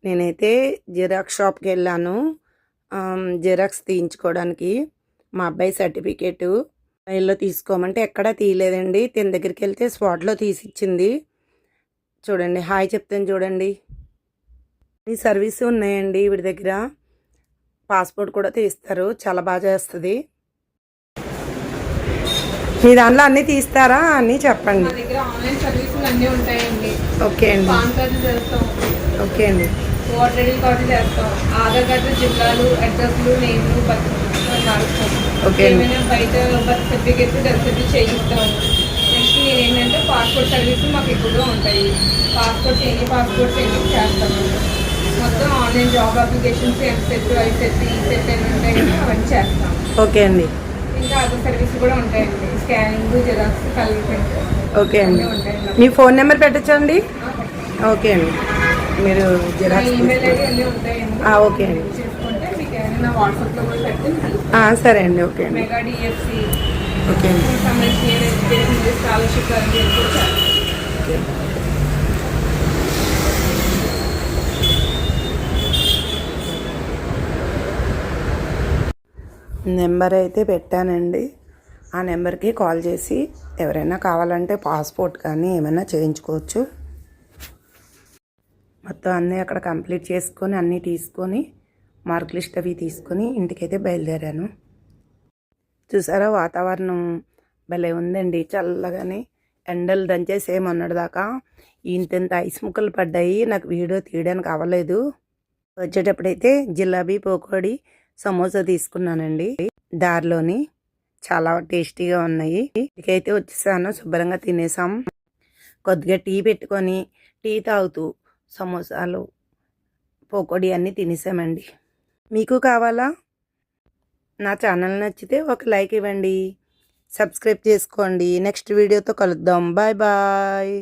నేనైతే జిరాక్స్ షాప్కి వెళ్ళాను. జిరాక్స్ తీయించుకోవడానికి. మా అబ్బాయి సర్టిఫికేటు ఫైల్లో తీసుకోమంటే ఎక్కడా తీయలేదండి. తిన దగ్గరికి వెళ్తే స్పాట్లో తీసిచ్చింది. చూడండి, హాయ్ చెప్తాను చూడండి. ఈ సర్వీస్ ఉన్నాయండి వీడి దగ్గర. పాస్పోర్ట్ కూడా తీస్తారు, చాలా బాగా చేస్తుంది. మీ దాంట్లో అన్నీ తీస్తారా? అన్నీ చెప్పండి. ఓకే అండి. ఓకే అండి. ఓటర్ ఐడి కార్డు చేస్తాం, ఆధార్ కార్డు, జిల్లాలు, అడ్రస్లు, నేమ్లు, ఓకే అండి. ఏమైనా బయట బర్త్ సర్టిఫికేట్, డెత్ సర్టిఫికేట్ చేయిస్తాం. నెక్స్ట్ నేను ఏంటంటే పాస్పోర్ట్ సర్వీస్ మాకు ఎక్కువగా ఉంటాయి. పాస్పోర్ట్స్ ఎన్ని చేస్తాము. మొత్తం online job applications, EAMCET, ICET, ECET అని ఉంటాయి కదా, అవన్నీ చేస్తాం. ఓకే అండి. ఇంకా అదర్ సర్వీస్ కూడా ఉంటాయండి. Scanning, xerox, colour print. Okay అండి. మీ ఫోన్ నెంబర్ పెట్టచ్చండి? ఓకే అండి. మీరు జిరాక్స్ ఈమెయిల్ ఐడి అన్నీ ఉంటాయండి. ఓకే అండి. చేసుకుంటే మీకు ఏమైనా వాట్సాప్లో కూడా పెట్టి సరే అండి. ఓకే అండి. మెగా డిఎఫ్సి ఓకే అండి. సంబంధించిన ఎడ్యుకేషన్ స్కాలర్షిప్ అని ఓకే. నెంబర్ అయితే పెట్టానండి. ఆ నెంబర్కి కాల్ చేసి ఎవరైనా కావాలంటే పాస్పోర్ట్ కానీ ఏమైనా చేయించుకోవచ్చు. మొత్తం అన్నీ అక్కడ కంప్లీట్ చేసుకొని అన్నీ తీసుకొని మార్క్ లిస్ట్ అవి తీసుకొని ఇంటికైతే బయలుదేరాను. చూసారా, వాతావరణం భలే ఉందండి, చల్లగానే. ఎండలు దంచేసి మొన్నటిదాకా ఇంత ఐస్ ముక్కలు పడ్డాయి. నాకు వీడియో తీయడానికి అవ్వలేదు. వచ్చేటప్పుడైతే జిలాబీ, పకోడీ, సమోసా తీసుకున్నానండి దారిలోని. చాలా టేస్టీగా ఉన్నాయి. ఇంటికైతే వచ్చేసాను, శుభ్రంగా తినేసాం. కొద్దిగా టీ పెట్టుకొని టీ తాగుతూ సమోసాలు, పకోడీ అన్నీ తినేసామండి. మీకు కావాలా? నా ఛానల్ నచ్చితే ఒక లైక్ ఇవ్వండి, సబ్స్క్రైబ్ చేసుకోండి. నెక్స్ట్ వీడియోతో కలుద్దాం. Bye bye.